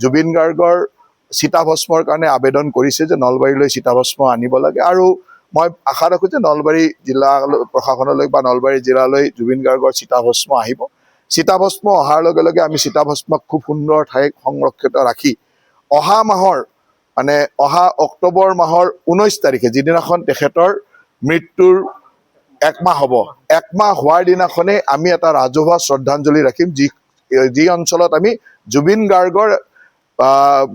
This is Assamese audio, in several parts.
জুবিন গাৰ্গৰ চিতাভস্মৰ কাৰণে আবেদন কৰিছে যে নলবাৰীলৈ চিতাভস্ম আনিব লাগে আৰু মই আশা ৰাখোঁ যে নলবাৰী জিলা প্ৰশাসনলৈ বা নলবাৰী জিলালৈ জুবিন গাৰ্গৰ চিতাভস্ম আহিব। চিতাভস্ম অহাৰ লগে লগে আমি চিতাভস্মক খুব সুন্দৰ ঠাইত সংৰক্ষিত ৰাখি অহা মাহৰ মানে অহা অক্টোবৰ মাহৰ 19 তাৰিখে যিদিনাখন তেখেতৰ মৃত্যুৰ একমাহ হ'ব, একমাহ হোৱাৰ দিনাখনেই আমি এটা ৰাজহুৱা শ্ৰদ্ধাঞ্জলি ৰাখিম যি অঞ্চলত আমি জুবিন গাৰ্গৰ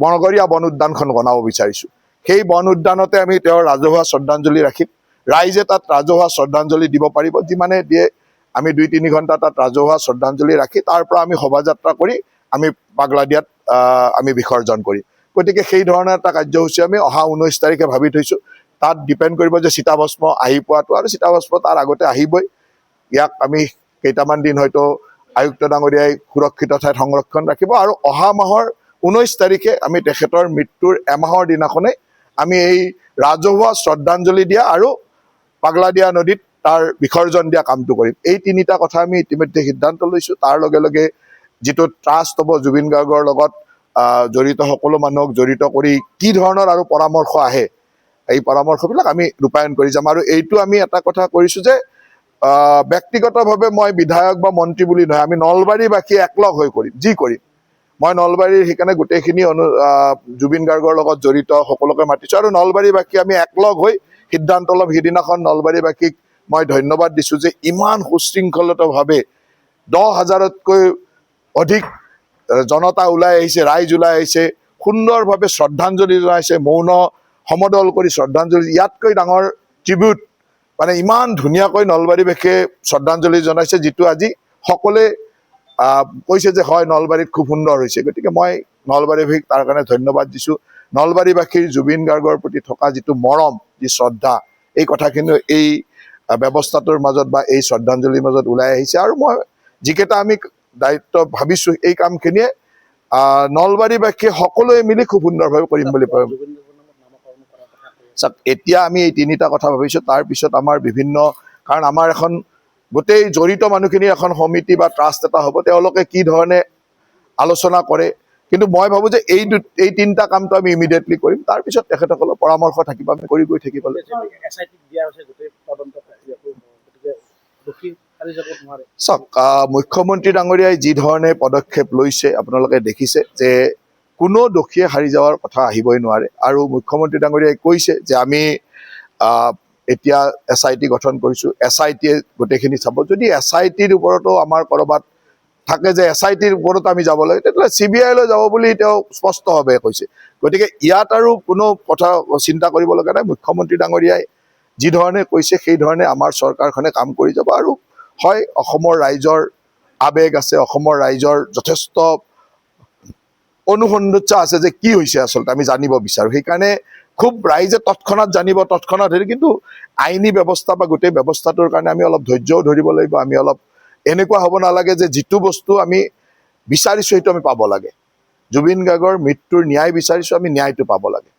বনগৰীয়া বন উদ্যানখন বনাব বিচাৰিছোঁ। সেই বন উদ্যানতে আমি তেওঁৰ ৰাজহুৱা শ্ৰদ্ধাঞ্জলি ৰাখিম। ৰাইজে তাত ৰাজহুৱা শ্ৰদ্ধাঞ্জলি দিব পাৰিব, যিমানে দিয়ে আমি 2-3 ঘণ্টা তাত ৰাজহুৱা শ্ৰদ্ধাঞ্জলি ৰাখি তাৰ পৰা আমি শোভাযাত্ৰা কৰি আমি পাগলাদিয়াত আমি বিসৰ্জন কৰিম। গতিকে সেই ধৰণৰ এটা কাৰ্যসূচী আমি অহা 19 তাৰিখে ভাবি থৈছোঁ। তাত ডিপেণ্ড কৰিব যে চিতাভস্ম আহি পোৱাটো, আৰু চিতাভস্ম তাৰ আগতে আহিবই। ইয়াক আমি কেইটামান দিন হয়তো আয়ুক্ত ডাঙৰীয়াই সুৰক্ষিত ঠাইত সংৰক্ষণ ৰাখিব আৰু অহা মাহৰ 19 তাৰিখে আমি তেখেতৰ মৃত্যুৰ এমাহৰ দিনাখনেই আমি এই ৰাজহুৱা শ্ৰদ্ধাঞ্জলি দিয়া আৰু পাগলাদিয়া নদীত তাৰ বিসৰ্জন দিয়া কামটো কৰিম। এই 3টা কথা আমি ইতিমধ্যে সিদ্ধান্ত লৈছোঁ। তাৰ লগে লগে যিটো ট্ৰাষ্ট হ'ব জুবিন গাৰ্গৰ লগত জড়িত সকলো মানুহক জড়িত কৰি কি ধৰণৰ আৰু পৰামৰ্শ আহে, এই পৰামৰ্শবিলাক আমি ৰূপায়ণ কৰি যাম। আৰু এইটো আমি এটা কথা কৰিছোঁ যে ব্যক্তিগতভাৱে মই বিধায়ক বা মন্ত্ৰী বুলি নহয়, আমি নলবাৰীবাসী একলগ হৈ কৰিম, যি কৰিম। মই নলবাৰীৰ সেইকাৰণে গোটেইখিনি জুবিন গাৰ্গৰ লগত জড়িত সকলোকে মাতিছোঁ আৰু নলবাৰীবাসী আমি একলগ হৈ সিদ্ধান্ত ল'ম। সিদিনাখন নলবাৰীবাসীক মই ধন্যবাদ দিছোঁ যে ইমান সুশৃংখলিতভাৱে 10,000তকৈ অধিক জনতা ওলাই আহিছে, ৰাইজ ওলাই আহিছে, সুন্দৰভাৱে শ্ৰদ্ধাঞ্জলি জনাইছে, মৌন সমদল কৰি শ্ৰদ্ধাঞ্জলি। ইয়াতকৈ ডাঙৰ ট্ৰিবিউট মানে ইমান ধুনীয়াকৈ নলবাৰীবাসীয়ে শ্ৰদ্ধাঞ্জলি জনাইছে, যিটো আজি সকলোৱে কৈছে যে হয় নলবাৰীত খুব সুন্দৰ হৈছে। গতিকে মই নলবাৰীবাসীক তাৰ কাৰণে ধন্যবাদ দিছোঁ। নলবাৰীবাসীৰ জুবিন গাৰ্গৰ প্ৰতি থকা যিটো মৰম, যি শ্ৰদ্ধা, এই কথাখিনি এই ব্যৱস্থাটোৰ মাজত বা এই শ্ৰদ্ধাঞ্জলিৰ মাজত ওলাই আহিছে। আৰু মই যিকেইটা আমি দায়িত্ব ভাবিছোঁ এই কামখিনিয়ে নলবাৰীবাসীয়ে সকলোৱে মিলি খুব সুন্দৰভাৱে কৰিম বুলি ভাবোঁ। এতিয়া আমি এই 3টা কথা ভাবিছোঁ। তাৰপিছত আমাৰ বিভিন্ন, কাৰণ আমাৰ এখন গোটেই জড়িত মানুহখিনিৰ এখন সমিতি বা ট্ৰাষ্ট এটা হ'ব, তেওঁলোকে কি ধৰণে আলোচনা কৰে। কিন্তু মই ভাবোঁ যে এই 3টা কামটো আমি ইমিডিয়েটলি কৰিম, তাৰপিছত তেখেতসকলৰ পৰামৰ্শ থাকিব, আমি কৰি গৈ থাকিব লাগিব। চাওক, মুখ্যমন্ত্ৰী ডাঙৰীয়াই যি ধৰণে পদক্ষেপ লৈছে আপোনালোকে দেখিছে যে কোনো দোষীয়ে হাৰি যোৱাৰ কথা আহিবই নোৱাৰে। আৰু মুখ্যমন্ত্ৰী ডাঙৰীয়াই কৈছে যে আমি এতিয়া SIT গঠন কৰিছোঁ, SITয়ে গোটেইখিনি চাব। যদি SITৰ ওপৰতো আমাৰ ক'ৰবাত থাকে যে SITৰ ওপৰত আমি যাব লাগে, তেতিয়াহ'লে CBIলৈ যাব বুলি তেওঁ স্পষ্টভাৱে কৈছে। গতিকে ইয়াত আৰু কোনো কথা চিন্তা কৰিব লগা নাই। মুখ্যমন্ত্ৰী ডাঙৰীয়াই যি ধৰণে কৈছে সেই ধৰণে আমাৰ চৰকাৰখনে কাম কৰি যাব। আৰু হয়, অসমৰ ৰাইজৰ আৱেগ আছে, অসমৰ ৰাইজৰ যথেষ্ট অনুসন্ধিৎসা আছে যে কি হৈছে আচলতে আমি জানিব বিচাৰোঁ। সেইকাৰণে খুব ৰাইজে তৎক্ষণাত জানিব, তৎক্ষণাত হেৰি, কিন্তু আইনী ব্যৱস্থা বা গোটেই ব্যৱস্থাটোৰ কাৰণে আমি অলপ ধৈৰ্যও ধৰিব লাগিব। আমি অলপ এনেকুৱা হ'ব নালাগে যে যিটো বস্তু আমি বিচাৰিছোঁ সেইটো আমি পাব লাগে। জুবিন গাৰ্গৰ মৃত্যুৰ ন্যায় বিচাৰিছোঁ, আমি ন্যায়টো পাব লাগে।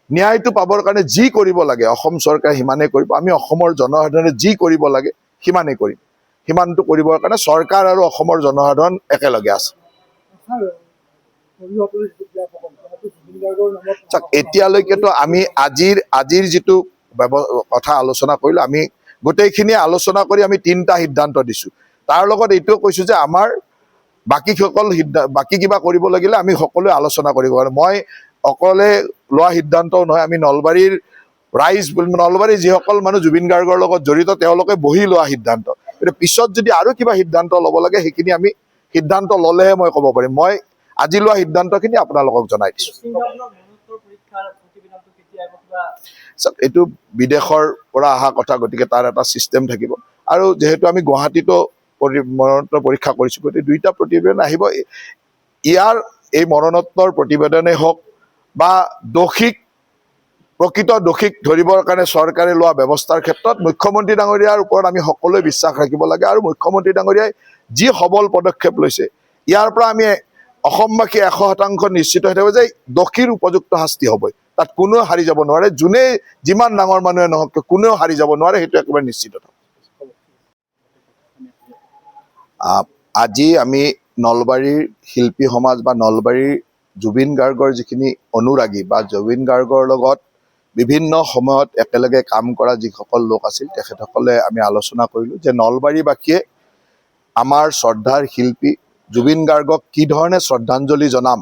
ন্যায়টো পাবৰ কাৰণে যি কৰিব লাগে অসম চৰকাৰে সিমানেই কৰিব। আমি অসমৰ জনসাধাৰণে যি কৰিব লাগে সিমানেই কৰিম। সিমানটো কৰিবৰ কাৰণে চৰকাৰ আৰু অসমৰ জনসাধাৰণ একেলগে আছে। এতিয়ালৈকেতো আমি আজিৰ যিটো কথা আলোচনা কৰিলোঁ, আমি গোটেইখিনি আলোচনা কৰি আমি 3টা সিদ্ধান্ত দিছোঁ। তাৰ লগত এইটোও কৈছোঁ যে আমাৰ বাকী কিবা কৰিব লাগিলে আমি সকলোৱে আলোচনা কৰিব পাৰোঁ। মই অকলে লোৱা সিদ্ধান্তও নহয়, আমি নলবাৰীৰ ৰাইজ, নলবাৰীৰ যিসকল মানুহ জুবিন গাৰ্গৰ লগত জড়িত তেওঁলোকে বহি লোৱা সিদ্ধান্ত। কিন্তু পিছত যদি আৰু কিবা সিদ্ধান্ত ল'ব লাগে সেইখিনি আমি সিদ্ধান্ত ল'লেহে মই ক'ব পাৰিম। মই আজি লোৱা সিদ্ধান্তখিনি আপোনালোকক জনাই দিছোঁ। এইটো বিদেশৰ পৰা অহা কথা, গতিকে তাৰ এটা ছিষ্টেম থাকিব। আৰু যিহেতু আমি গুৱাহাটীতো মৰণোত্তৰ পৰীক্ষা কৰিছোঁ, গতিকে 2টা প্ৰতিবেদন আহিব। ইয়াৰ এই মৰণোত্তৰ প্ৰতিবেদনেই হওক বা প্ৰকৃত দোষীক ধৰিবৰ কাৰণে চৰকাৰে লোৱা ব্যৱস্থাৰ ক্ষেত্ৰত মুখ্যমন্ত্ৰী ডাঙৰীয়াৰ ওপৰত আমি সকলোৱে বিশ্বাস ৰাখিব লাগে। আৰু মুখ্যমন্ত্ৰী ডাঙৰীয়াই যি সবল পদক্ষেপ লৈছে, ইয়াৰ পৰা আমি অসমবাসী 100% নিশ্চিত হৈ থাকিব যে দোষীৰ উপযুক্ত শাস্তি হ'বই। তাত কোনেও হাৰি যাব নোৱাৰে, যোনে যিমান ডাঙৰ মানুহে নহওক কোনেও হাৰি যাব নোৱাৰে, সেইটো একেবাৰে নিশ্চিত। আজি আমি নলবাৰীৰ শিল্পী সমাজ বা নলবাৰীৰ জুবিন গাৰ্গৰ যিখিনি অনুৰাগী বা জুবিন গাৰ্গৰ লগত বিভিন্ন সময়ত একেলগে কাম কৰা যিসকল লোক আছিল তেখেতসকলে আমি আলোচনা কৰিলোঁ যে নলবাৰীবাসীয়ে আমাৰ শ্ৰদ্ধাৰ শিল্পী জুবিন গাৰ্গক কি ধৰণে শ্ৰদ্ধাঞ্জলি জনাম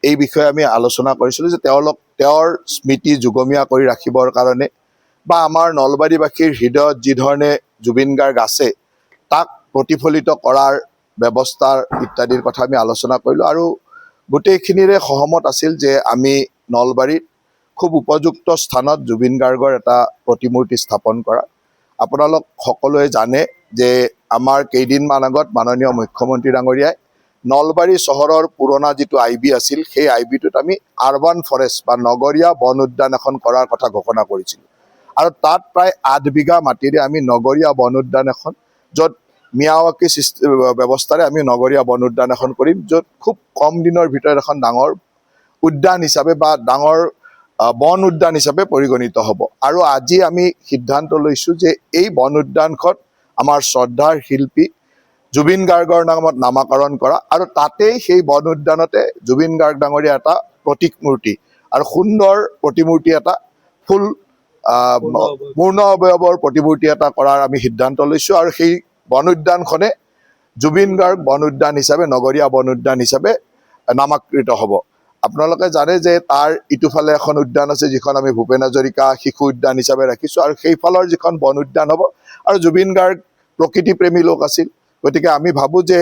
এই বিষয়ে আমি আলোচনা কৰিছিলোঁ যে তেওঁৰ স্মৃতি যুগমীয়া কৰি ৰাখিবৰ কাৰণে বা আমাৰ নলবাৰীবাসীৰ হৃদয়ত যি ধৰণে জুবিন গাৰ্গ আছে তাক প্ৰতিফলিত কৰাৰ ব্যৱস্থাৰ ইত্যাদিৰ কথা আমি আলোচনা কৰিলোঁ আৰু গোটেইখিনিৰে সহমত আছিল যে আমি নলবাৰীত খুব উপযুক্ত স্থানত জুবিন গাৰ্গৰ এটা প্ৰতিমূৰ্তি স্থাপন কৰা। আপোনালোক সকলোৱে জানে যে আমাৰ কেইদিনমান আগত মাননীয় মুখ্যমন্ত্ৰী ডাঙৰীয়াই নলবাৰী চহৰৰ পুৰণা যিটো IB আছিল সেই IBটোত আমি আৰবান ফৰেষ্ট বা নগৰীয়া বন উদ্যান এখন কৰাৰ কথা ঘোষণা কৰিছিলোঁ আৰু তাত প্ৰায় 8 বিঘা মাটিৰে আমি নগৰীয়া বন উদ্যান এখন য'ত মিয়াৱাকি ব্যৱস্থাৰে আমি নগৰীয়া বন উদ্যান এখন কৰিম য'ত খুব কম দিনৰ ভিতৰত এখন ডাঙৰ উদ্যান হিচাপে বা ডাঙৰ বন উদ্যান হিচাপে পৰিগণিত হ'ব আৰু আজি আমি সিদ্ধান্ত লৈছোঁ যে এই বন উদ্যানখন আমাৰ শ্ৰদ্ধাৰ শিল্পী জুবিন গাৰ্গৰ নামত নামাকৰণ কৰা আৰু তাতেই সেই বন উদ্যানতে জুবিন গাৰ্গ ডাঙৰীয়া এটা প্ৰতীক মূৰ্তি আৰু সুন্দৰ প্ৰতিমূৰ্তি এটা ফুল পূৰ্ণ অৱয়ৱৰ প্ৰতিমূৰ্তি এটা কৰাৰ আমি সিদ্ধান্ত লৈছোঁ আৰু সেই বন উদ্যানখনে জুবিন গাৰ্গ বন উদ্যান হিচাপে নগৰীয়া বন উদ্যান হিচাপে নামাকৃত হ'ব। আপোনালোকে জানে যে তাৰ ইটোফালে এখন উদ্যান আছে যিখন আমি ভূপেন হাজৰিকা শিশু উদ্যান হিচাপে ৰাখিছোঁ আৰু সেইফালৰ যিখন বন উদ্যান হ'ব আৰু জুবিন গাৰ্গ প্ৰকৃতিপ্ৰেমী লোক আছিল গতিকে আমি ভাবোঁ যে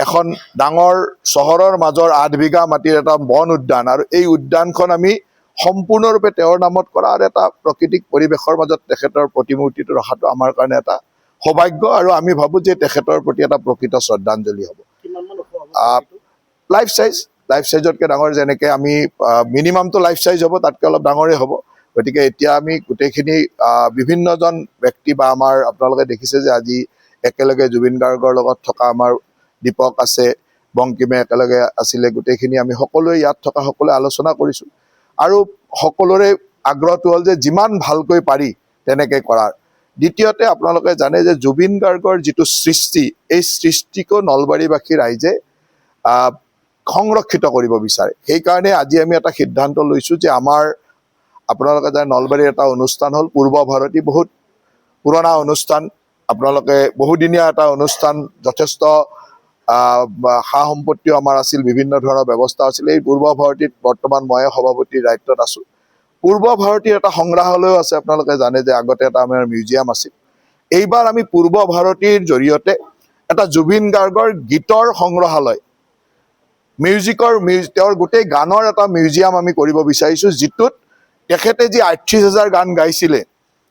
এখন ডাঙৰ চহৰৰ মাজৰ 8 বিঘা মাটিৰ এটা বন উদ্যান আৰু এই উদ্যানখন আমি সম্পূৰ্ণৰূপে তেওঁৰ নামত কৰা আৰু এটা প্ৰাকৃতিক পৰিৱেশৰ মাজত তেখেতৰ প্ৰতিমূৰ্তিটো ৰখাটো আমাৰ কাৰণে এটা সৌভাগ্য আৰু আমি ভাবোঁ যে তেখেতৰ প্ৰতি এটা প্ৰকৃত শ্ৰদ্ধাঞ্জলি হ'ব। লাইফ চাইজতকৈ ডাঙৰ যেনেকৈ আমি মিনিমামটো লাইফ চাইজ হ'ব তাতকৈ অলপ ডাঙৰেই হ'ব গতিকে এতিয়া আমি গোটেইখিনি বিভিন্নজন ব্যক্তি বা আমাৰ আপোনালোকে দেখিছে যে আজি একেলগে জুবিন গাৰ্গৰ লগত থকা আমাৰ দীপক আছে বংকিমে একেলগে আছিলে গোটেইখিনি আমি সকলোৱে ইয়াত থকা সকলোৱে আলোচনা কৰিছোঁ আৰু সকলোৰে আগ্ৰহটো হ'ল যে যিমান ভালকৈ পাৰি তেনেকৈ কৰাৰ। দ্বিতীয়তে আপোনালোকে জানে যে জুবিন গাৰ্গৰ যিটো সৃষ্টি এই সৃষ্টিকো নলবাৰীবাসী ৰাইজে সংৰক্ষিত কৰিব বিচাৰে সেইকাৰণে আজি আমি এটা সিদ্ধান্ত লৈছোঁ যে আমাৰ আপোনালোকে জানে নলবাৰীৰ এটা অনুষ্ঠান হ'ল পূৰ্ব ভাৰতী বহুত পুৰণা অনুষ্ঠান আপোনালোকে বহুদিনীয়া এটা অনুষ্ঠান যথেষ্ট সা সম্পত্তিও আমাৰ আছিল বিভিন্ন ধৰণৰ ব্যৱস্থা আছিল এই পূৰ্ব ভাৰতীত বৰ্তমান মই সভাপতিৰ দায়িত্বত আছোঁ। পূৰ্ব ভাৰতীৰ এটা সংগ্ৰহালয়ো আছে আপোনালোকে জানে যে আগতে এটা আমাৰ মিউজিয়াম আছিল এইবাৰ আমি পূৰ্ব ভাৰতীৰ জৰিয়তে এটা জুবিন গাৰ্গৰ গীতৰ সংগ্ৰহালয় তেওঁৰ গোটেই গানৰ এটা মিউজিয়াম আমি কৰিব বিচাৰিছোঁ যিটোত তেখেতে যি 38,000 গান গাইছিলে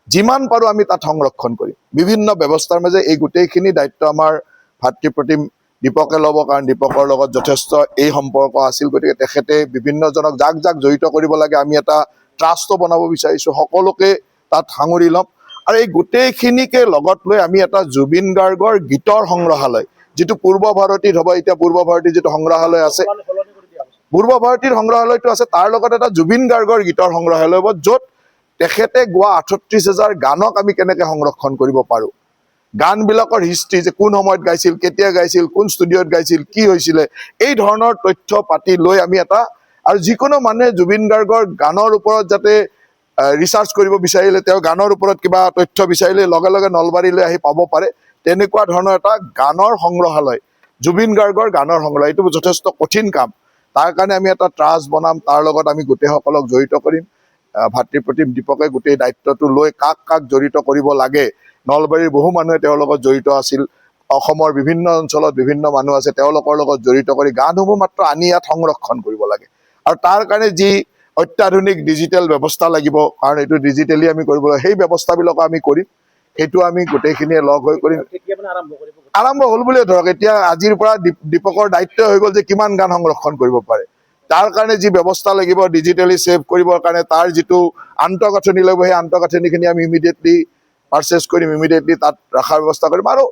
যিমান পাৰোঁ আমি তাত সংৰক্ষণ কৰিম বিভিন্ন ব্যৱস্থাৰ মাজে এই গোটেইখিনি দায়িত্ব আমাৰ ভাতৃপ্ৰতিম দীপকে ল'ব কাৰণ দীপকৰ লগত যথেষ্ট এই সম্পৰ্ক আছিল গতিকে তেখেতে বিভিন্নজনক যাক জড়িত কৰিব লাগে আমি এটা ট্ৰাষ্টও বনাব বিচাৰিছোঁ সকলোকে তাত সাঙুৰি ল'ম আৰু এই গোটেইখিনিকে লগত লৈ আমি এটা জুবিন গাৰ্গৰ গীতৰ সংগ্ৰহালয় যিটো পূৰ্ব ভাৰতীত হ'ব এতিয়া পূৰ্ব ভাৰতীৰ যিটো সংগ্ৰহালয় আছে পূৰ্ব ভাৰতীৰ সংগ্ৰহালয়টো আছে তাৰ লগত এটা জুবিন গাৰ্গৰ গীতৰ সংগ্ৰহালয় হ'ব য'ত তেখেতে গোৱা 38,000 গানক আমি কেনেকৈ সংৰক্ষণ কৰিব পাৰোঁ গানবিলাকৰ হিষ্ট্ৰী যে কোন সময়ত গাইছিল কেতিয়া গাইছিল কোন ষ্টুডিঅ'ত গাইছিল কি হৈছিলে এই ধৰণৰ তথ্য পাতি লৈ আমি এটা আৰু যিকোনো মানুহে জুবিন গাৰ্গৰ গানৰ ওপৰত যাতে ৰিচাৰ্চ কৰিব বিচাৰিলে তেওঁ গানৰ ওপৰত কিবা তথ্য বিচাৰিলে লগে লগে নলবাৰীলৈ আহি পাব পাৰে তেনেকুৱা ধৰণৰ এটা গানৰ সংগ্ৰহালয় জুবিন গাৰ্গৰ গানৰ সংগ্ৰহালয় এইটো যথেষ্ট কঠিন কাম তাৰ কাৰণে আমি এটা ট্ৰাষ্ট বনাম তাৰ লগত আমি গোটেইসকলক জড়িত কৰিম ভাতৃপ্ৰতিম দীপকে গোটেই দায়িত্বটো লৈ কাক জড়িত কৰিব লাগে নলবাৰীৰ বহু মানুহে তেওঁৰ লগত জড়িত আছিল অসমৰ বিভিন্ন অঞ্চলত বিভিন্ন মানুহ আছে তেওঁলোকৰ লগত জড়িত কৰি গানসমূহ মাত্ৰ আনি ইয়াত সংৰক্ষণ কৰিব লাগে আৰু তাৰ কাৰণে যি অত্যাধুনিক ডিজিটেল ব্যৱস্থা লাগিব কাৰণ এইটো ডিজিটেলি আমি কৰিব লাগে সেই ব্যৱস্থাবিলাকো আমি কৰিম সেইটো আমি গোটেইখিনিয়ে লগ হৈ কৰিম আৰম্ভ হ'ল বুলিয়ে ধৰক এতিয়া আজিৰ পৰা দীপকৰ দায়িত্ব হৈ গ'ল যে কিমান গান সংৰক্ষণ কৰিব পাৰে তাৰ কাৰণে যি ব্যৱস্থা লাগিব ডিজিটেলি ছেভ কৰিবৰ কাৰণে তাৰ যিটো আন্তঃগাঁথনি লাগিব সেই আন্তঃগাঁথনিখিনি আমি ইমিডিয়েটলি পাৰচেছ কৰিম ইমিডিয়েটলি তাত ৰখাৰ ব্যৱস্থা কৰিম আৰু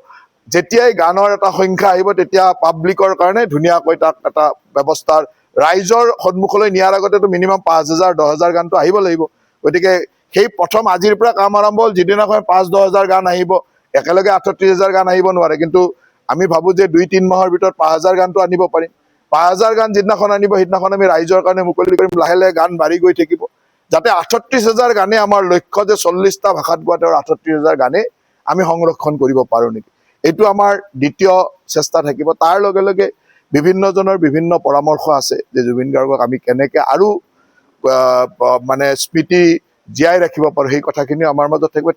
যেতিয়াই গানৰ এটা সংখ্যা আহিব তেতিয়া পাব্লিকৰ কাৰণে ধুনীয়াকৈ তাত এটা ব্যৱস্থাৰ ৰাইজৰ সন্মুখলৈ নিয়াৰ আগতেতো মিনিমাম 5,000 10,000 গানটো আহিব লাগিব গতিকে সেই প্ৰথম আজিৰ পৰা কাম আৰম্ভ হ'ল যিদিনাখন 5-10,000 গান আহিব একেলগে 38,000 গান আহিব নোৱাৰে কিন্তু আমি ভাবোঁ যে 2-3 মাহৰ ভিতৰত 5,000 গানটো আনিব পাৰিম। 5,000 গান যিদিনাখন আনিব সেইদিনাখন আমি ৰাইজৰ কাৰণে মুকলি কৰিম। লাহে লাহে গান বাঢ়ি গৈ থাকিব, যাতে 38,000 গানে আমাৰ লক্ষ্য যে 40টা ভাষাত গোৱা তেওঁৰ 38,000 গানে আমি সংৰক্ষণ কৰিব পাৰোঁ নেকি, এইটো আমাৰ দ্বিতীয় চেষ্টা থাকিব। তাৰ লগে লগে বিভিন্নজনৰ বিভিন্ন পৰামৰ্শ আছে যে জুবিন গাৰ্গক আমি কেনেকৈ আৰু মানে স্মৃতি জীয়াই ৰাখিব পাৰোঁ, সেই কথাখিনিও আমাৰ মাজত থাকিব।